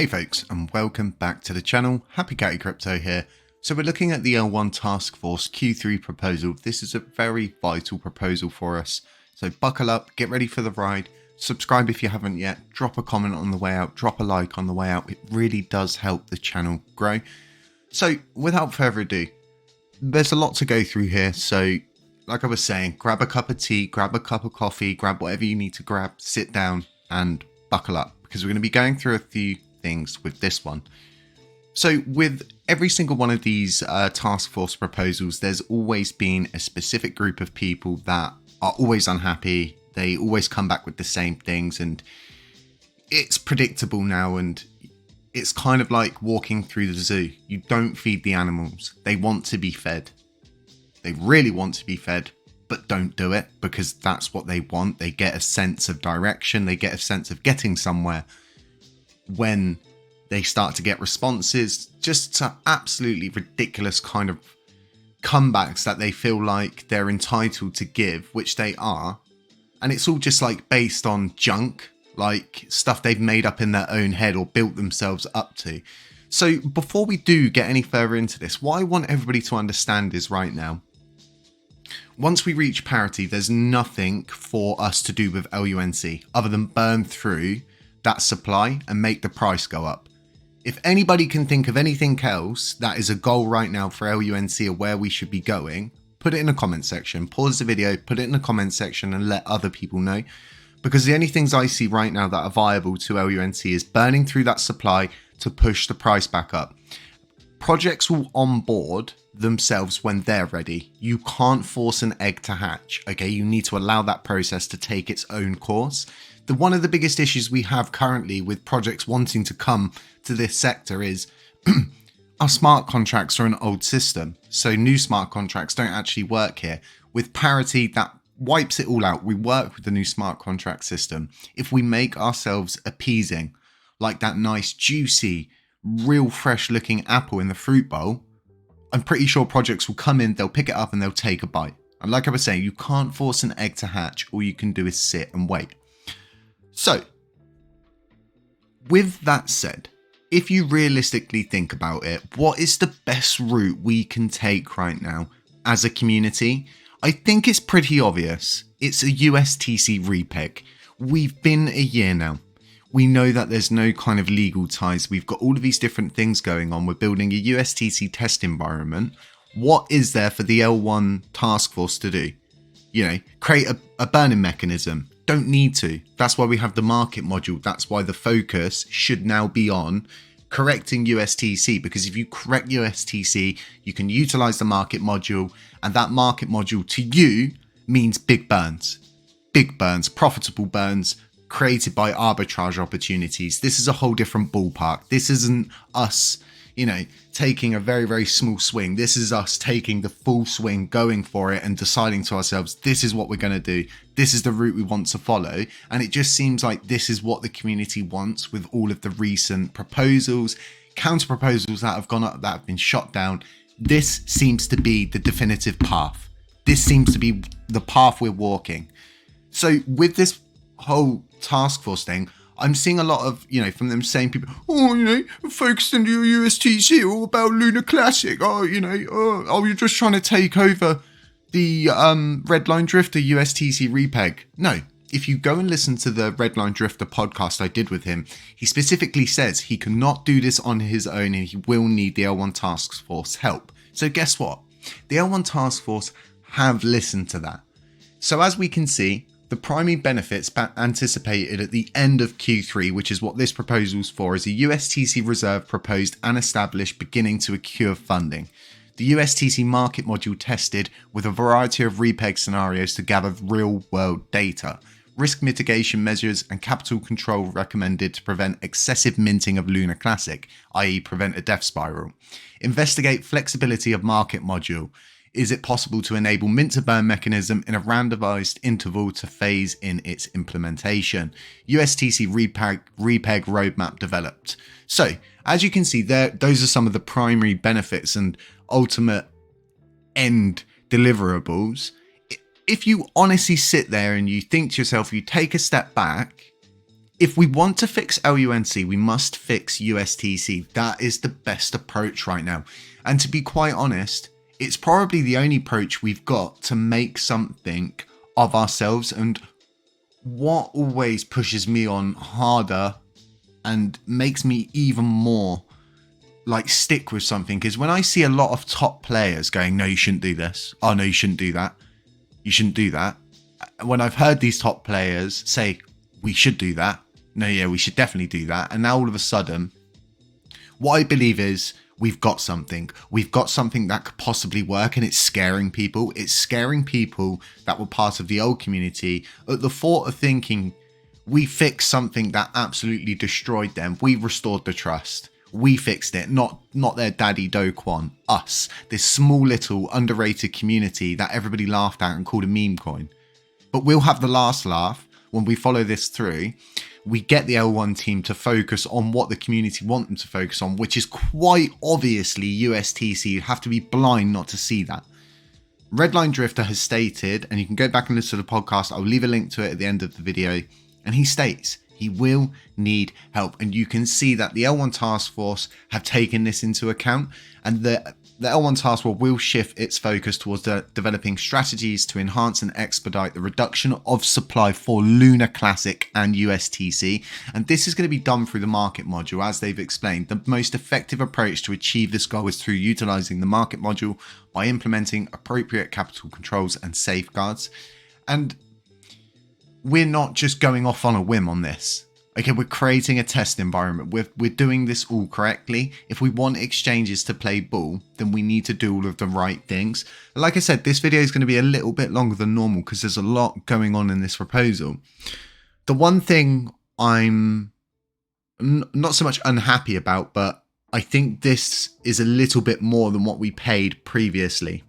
Hey folks, and welcome back to the channel. HappyCattyCrypto here. So we're looking at the L1 Task Force Q3 proposal. This is a very vital proposal for us. So buckle up, get ready for the ride. Subscribe if you haven't yet. Drop a comment on the way out. Drop a like on the way out. It really does help the channel grow. So without further ado, there's a lot to go through here. So like I was saying, grab a cup of tea, grab a cup of coffee, grab whatever you need to grab, sit down and buckle up, because we're going to be going through a few things with this one. So with every single one of these task force proposals, there's always been a specific group of people that are always unhappy. They always come back with the same things, and it's predictable now, and it's kind of like walking through the zoo. You don't feed the animals. They want to be fed. They really want to be fed, but don't do it because that's what they want. They get a sense of direction. They get a sense of getting somewhere. When they start to get responses just to absolutely ridiculous kind of comebacks that they feel like they're entitled to give, which they are. And it's all just like based on junk, like stuff they've made up in their own head or built themselves up to. So before we do get any further into this, what I want everybody to understand is right now, once we reach parity, there's nothing for us to do with LUNC other than burn through that supply and make the price go up. If anybody can think of anything else that is a goal right now for LUNC or where we should be going, put it in the comment section. Pause the video, put it in the comment section and let other people know. Because the only things I see right now that are viable to LUNC is burning through that supply to push the price back up. Projects will onboard themselves when they're ready. You can't force an egg to hatch, okay? You need to allow that process to take its own course. One of the biggest issues we have currently with projects wanting to come to this sector is our smart contracts are an old system. So new smart contracts don't actually work here. With parity, that wipes it all out. We work with the new smart contract system. If we make ourselves appeasing, like that nice, juicy, real fresh looking apple in the fruit bowl, I'm pretty sure projects will come in, they'll pick it up and they'll take a bite. And like I was saying, you can't force an egg to hatch. All you can do is sit and wait. So, with that said, if you realistically think about it, what is the best route we can take right now as a community? I think it's pretty obvious. It's a USTC Repeg. We've been a year now. We know that there's no kind of legal ties. We've got all of these different things going on. We're building a USTC test environment. What is there for the L1 task force to do? You know, create a burning mechanism. Don't need to. That's why we have the market module. That's why the focus should now be on correcting USTC, because if you correct USTC, you can utilize the market module, and that market module to you means big burns, profitable burns created by arbitrage opportunities. This is a whole different ballpark. This isn't us, you know, taking a very, very small swing. This is us taking the full swing, going for it and deciding to ourselves, this is what we're going to do. This is the route we want to follow. And it just seems like this is what the community wants with all of the recent proposals, counter proposals that have gone up, that have been shot down. This seems to be the definitive path. This seems to be the path we're walking. So with this whole task force thing, I'm seeing a lot of, you know, from them saying people, oh, you know, focused on your USTC, all about Lunar Classic. Oh, you know, oh, you're just trying to take over the Redline Drifter USTC Repeg. No, if you go and listen to the Redline Drifter podcast I did with him, he specifically says he cannot do this on his own and he will need the L1 Task Force help. So guess what? The L1 Task Force have listened to that. So as we can see, the primary benefits anticipated at the end of Q3, which is what this proposal is for, is a USTC reserve proposed and established beginning to accrue funding. The USTC market module tested with a variety of Repeg scenarios to gather real-world data. Risk mitigation measures and capital control recommended to prevent excessive minting of Lunar Classic, i.e. prevent a death spiral. Investigate flexibility of market module. Is it possible to enable mint to burn mechanism in a randomized interval to phase in its implementation? USTC Repeg roadmap developed. So, as you can see there, those are some of the primary benefits and ultimate end deliverables. If you honestly sit there and you think to yourself, you take a step back, If we want to fix LUNC, we must fix USTC. That is the best approach right now. And to be quite honest, it's probably the only approach we've got to make something of ourselves. And what always pushes me on harder and makes me even more like stick with something is when I see a lot of top players going, no, you shouldn't do this. Oh, no, you shouldn't do that. You shouldn't do that. When I've heard these top players say, we should do that. No, yeah, we should definitely do that. And now all of a sudden, what I believe is we've got something. We've got something that could possibly work, and it's scaring people. It's scaring people that were part of the old community at the thought of thinking we fixed something that absolutely destroyed them. We restored the trust. We fixed it, not their daddy Do Kwon, us, this small little underrated community that everybody laughed at and called a meme coin. But we'll have the last laugh when we follow this through. We get the L1 team to focus on what the community want them to focus on, which is quite obviously USTC. You have to be blind not to see that. Redline Drifter has stated, and you can go back and listen to the podcast, I'll leave a link to it at the end of the video, and he states he will need help. And you can see that the L1 task force have taken this into account, and the L1 task force will shift its focus towards developing strategies to enhance and expedite the reduction of supply for Lunar Classic and USTC. And this is going to be done through the market module. As they've explained, the most effective approach to achieve this goal is through utilizing the market module by implementing appropriate capital controls and safeguards. And we're not just going off on a whim on this. Okay, we're creating a test environment. We're doing this all correctly. If we want exchanges to play ball, then we need to do all of the right things. Like I said, this video is going to be a little bit longer than normal because there's a lot going on in this proposal. The one thing I'm not so much unhappy about, but I think this is a little bit more than what we paid previously.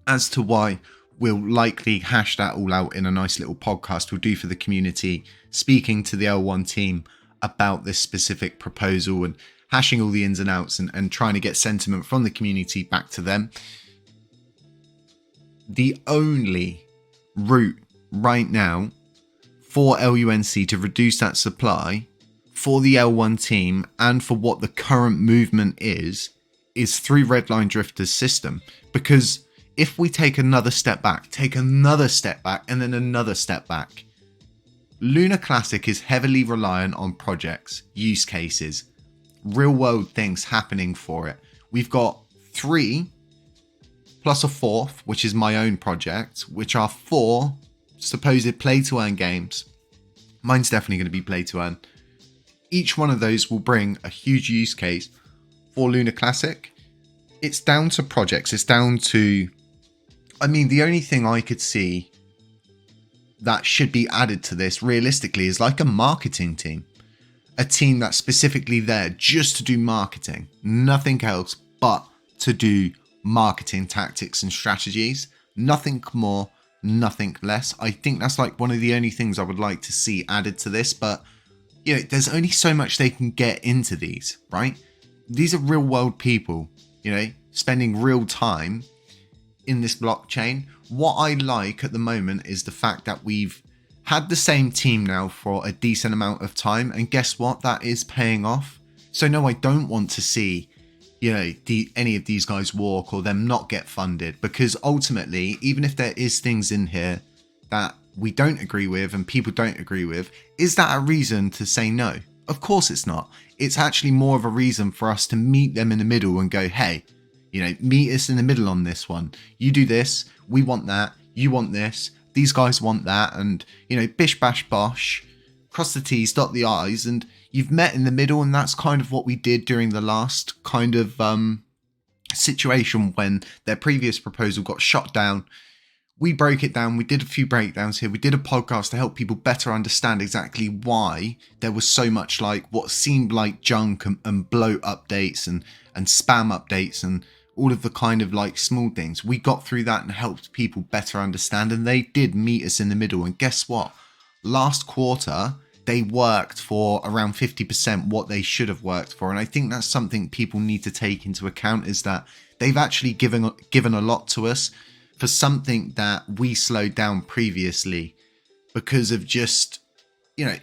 As to why, we'll likely hash that all out in a nice little podcast we'll do for the community, speaking to the L1 team about this specific proposal and hashing all the ins and outs and trying to get sentiment from the community back to them. The only route right now for LUNC to reduce that supply for the L1 team and for what the current movement is through Redline Drifter's system. Because if we take another step back, and then another step back, Lunar Classic is heavily reliant on projects, use cases, real world things happening for it. We've got 3 plus a 4th, which is my own project, which are 4 supposed play to earn games. Mine's definitely going to be play to earn. Each one of those will bring a huge use case for Lunar Classic. It's down to projects. It's down to, I mean, the only thing I could see that should be added to this realistically is like a marketing team. A team that's specifically there just to do marketing. Nothing else but to do marketing tactics and strategies. Nothing more, nothing less. I think that's like one of the only things I would like to see added to this. But, you know, there's only so much they can get into these, right? These are real world people, you know, spending real time in this blockchain. What I like at the moment is the fact that we've had the same team now for a decent amount of time, and guess what, that is paying off. So no, I don't want to see, you know, any of these guys walk or them not get funded, because ultimately, even if there is things in here that we don't agree with and people don't agree with, is that a reason to say no? Of course it's not. It's actually more of a reason for us to meet them in the middle and go, hey, you know, meet us in the middle on this one. You do this, we want that, you want this, these guys want that, and, you know, bish bash bosh, cross the T's, dot the I's, and you've met in the middle. And that's kind of what we did during the last kind of situation when their previous proposal got shot down. We broke it down. We did a few breakdowns here. We did a podcast to help people better understand exactly why there was so much like what seemed like junk and bloat updates and spam updates and all of the kind of like small things. We got through that and helped people better understand, and they did meet us in the middle. And guess what? Last quarter, they worked for around 50% what they should have worked for. And I think that's something people need to take into account, is that they've actually given a lot to us for something that we slowed down previously because of just, you know,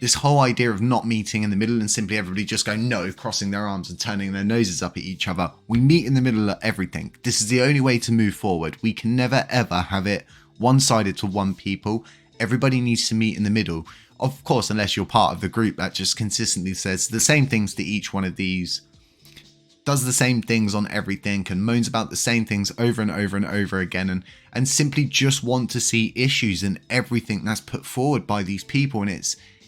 this whole idea of not meeting in the middle and simply everybody just going no, crossing their arms and turning their noses up at each other. We meet in the middle of everything. This is the only way to move forward. We can never ever have it one-sided to one people. Everybody needs to meet in the middle. Of course, unless you're part of the group that just consistently says the same things to each one of these, does the same things on everything, and moans about the same things over and over and over again, and simply just want to see issues in everything that's put forward by these people. And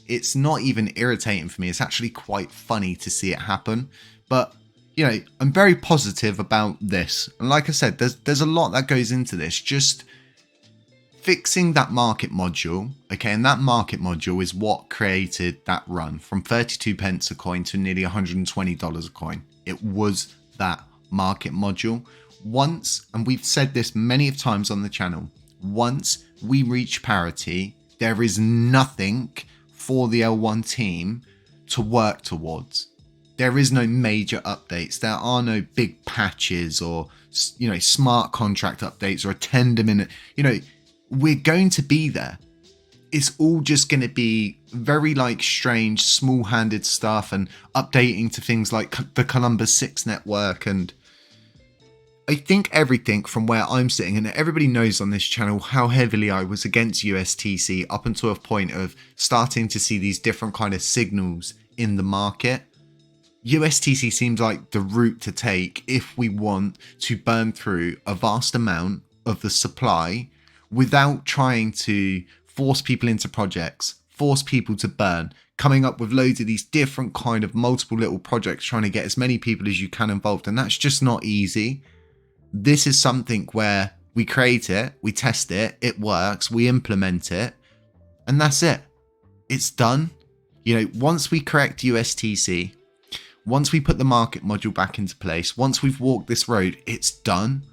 it's not even irritating for me. It's actually quite funny to see it happen. But, you know, I'm very positive about this. And like I said, there's a lot that goes into this. Just fixing that market module, okay, and that market module is what created that run from 32 pence a coin to nearly $120 a coin. It was that market module. Once, and we've said this many of times on the channel, once we reach parity, there is nothing for the L1 team to work towards. There is no major updates. There are no big patches or, you know, smart contract updates or a tender minute, you know. We're going to be there. It's all just going to be very like strange, small-handed stuff and updating to things like the Columbus 6 network. And I think everything from where I'm sitting, and everybody knows on this channel how heavily I was against USTC up until a point of starting to see these different kind of signals in the market. USTC seems like the route to take if we want to burn through a vast amount of the supply without trying to force people into projects, force people to burn, coming up with loads of these different kind of multiple little projects, trying to get as many people as you can involved. And that's just not easy. This is something where we create it, we test it, it works, we implement it, and that's it. It's done. You know, once we correct USTC, once we put the market module back into place, once we've walked this road, it's done.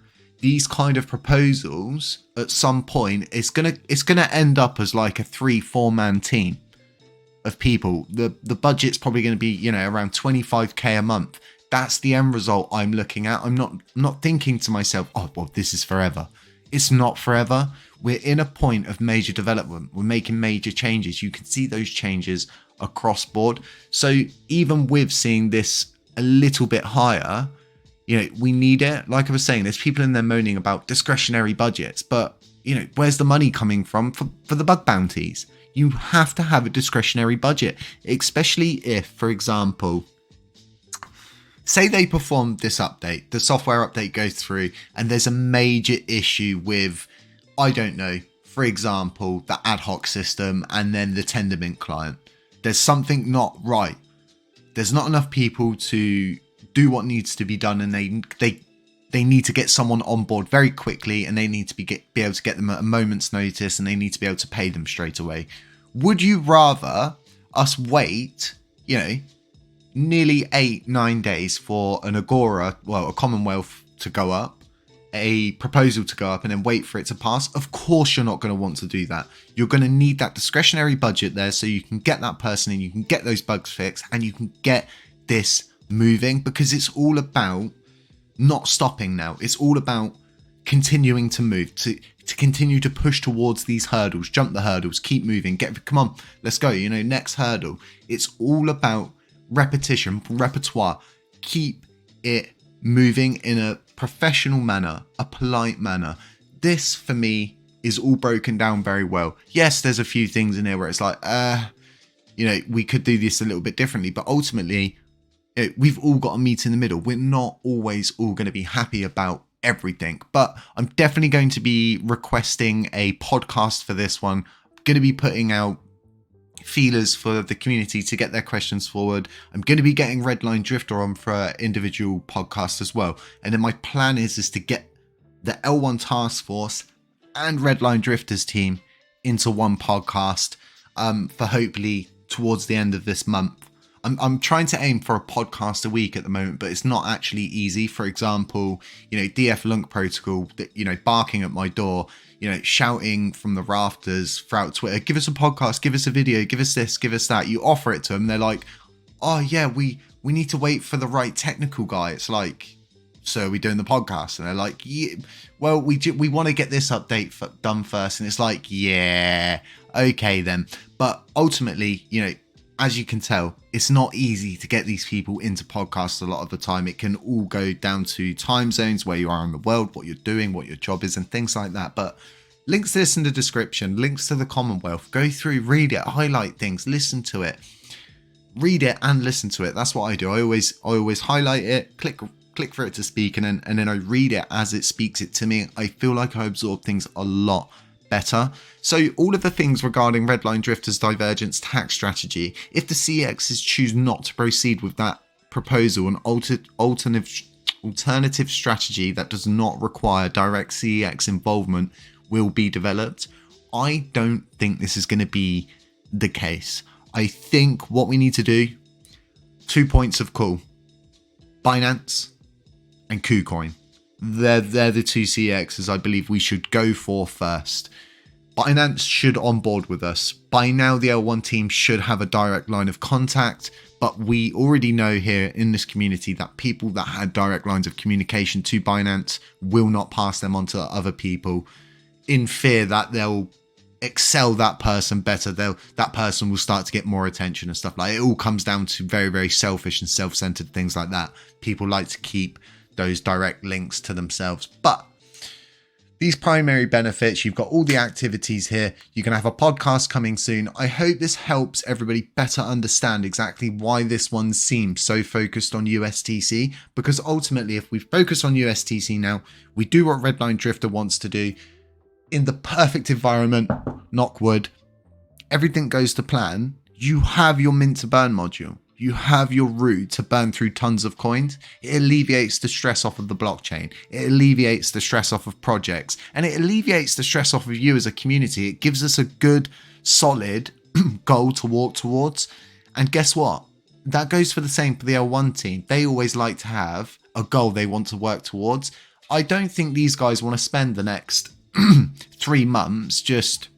These kind of proposals at some point, it's gonna end up as like a 3-4 man team of people. The budget's probably going to be, you know, around 25k a month. That's the end result I'm looking at. I'm not thinking to myself, oh well, this is forever. It's not forever. We're in a point of major development. We're making major changes. You can see those changes across board. So even with seeing this a little bit higher, you know, we need it. Like I was saying, there's people in there moaning about discretionary budgets, but, you know, where's the money coming from for the bug bounties? You have to have a discretionary budget, especially if, for example, say they perform this update, the software update goes through and there's a major issue with, I don't know, for example, the ad hoc system and then the Tendermint client. There's something not right. There's not enough people to do what needs to be done, and they need to get someone on board very quickly, and they need to be able to get them at a moment's notice, and they need to be able to pay them straight away. Would you rather us wait, you know, nearly 8-9 days for an Agora, well, a Commonwealth to go up, a proposal to go up, and then wait for it to pass? Of course you're not going to want to do that. You're going to need that discretionary budget there so you can get that person in, you can get those bugs fixed, and you can get this moving, because it's all about not stopping now. It's all about continuing to move, to continue to push towards these hurdles, jump the hurdles, keep moving, come on, let's go, you know, next hurdle. It's all about repetition, repertoire. Keep it moving in a professional manner, a polite manner. This, for me, is all broken down very well. Yes, there's a few things in here where it's like, you know, we could do this a little bit differently, but ultimately, we've all got to meet in the middle. We're not always all going to be happy about everything, but I'm definitely going to be requesting a podcast for this one. I'm going to be putting out feelers for the community to get their questions forward. I'm going to be getting Redline Drifter on for an individual podcast as well. And then my plan is to get the L1 Task Force and Redline Drifters team into one podcast for hopefully towards the end of this month. I'm trying to aim for a podcast a week at the moment, but it's not actually easy. For example, you know, DF LUNC protocol, you know, barking at my door, you know, shouting from the rafters throughout Twitter, give us a podcast, give us a video, give us this, give us that. You offer it to them. They're like, oh yeah, we need to wait for the right technical guy. It's like, so are we doing the podcast? And they're like, yeah, well, we want to get this update done first. And it's like, yeah, okay then. But ultimately, you know, as you can tell, it's not easy to get these people into podcasts a lot of the time. It can all go down to time zones, where you are in the world, what you're doing, what your job is, and things like that. But links to this in the description, links to the Commonwealth. Go through, read it, highlight things, listen to it. Read it and listen to it. That's what I do. I always highlight it, click for it to speak, and then I read it as it speaks it to me. I feel like I absorb things a lot better. So all of the things regarding redline drifters, divergence, tax strategy, if the CEXs choose not to proceed with that proposal, an alternative strategy that does not require direct CEX involvement will be developed. I don't think this is going to be the case. I think what we need to do, 2 points of call: Binance and KuCoin. They're the two CEXs I believe we should go for first. Binance should onboard with us. By now, the L1 team should have a direct line of contact, but we already know here in this community that people that had direct lines of communication to Binance will not pass them on to other people in fear that they'll excel that person better. That person will start to get more attention and stuff like that. It all comes down to very, very selfish and self-centered things like that. People like to keep those direct links to themselves. But these primary benefits, you've got all the activities here. You're going to have a podcast coming soon. I hope this helps everybody better understand exactly why this one seems so focused on USTC, because ultimately, if we focus on USTC now, we do what Redline Drifter wants to do. In the perfect environment, knock wood, everything goes to plan. You have your mint to burn module. You have your route to burn through tons of coins. It alleviates the stress off of the blockchain. It alleviates the stress off of projects. And it alleviates the stress off of you as a community. It gives us a good, solid goal to walk towards. And guess what? That goes for the same for the L1 team. They always like to have a goal they want to work towards. I don't think these guys want to spend the next 3 months just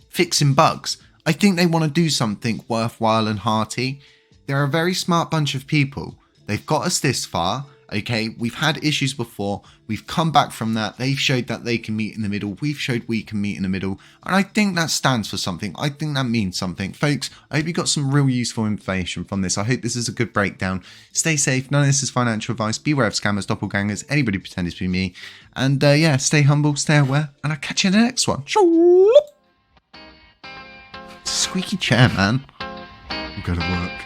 fixing bugs. I think they want to do something worthwhile and hearty. They're a very smart bunch of people. They've got us this far. Okay, we've had issues before. We've come back from that. They've showed that they can meet in the middle. We've showed we can meet in the middle. And I think that stands for something. I think that means something. Folks, I hope you got some real useful information from this. I hope this is a good breakdown. Stay safe. None of this is financial advice. Beware of scammers, doppelgangers, anybody pretending to be me. And yeah, stay humble, stay aware. And I'll catch you in the next one. Squeaky chair, man. I'm going to work.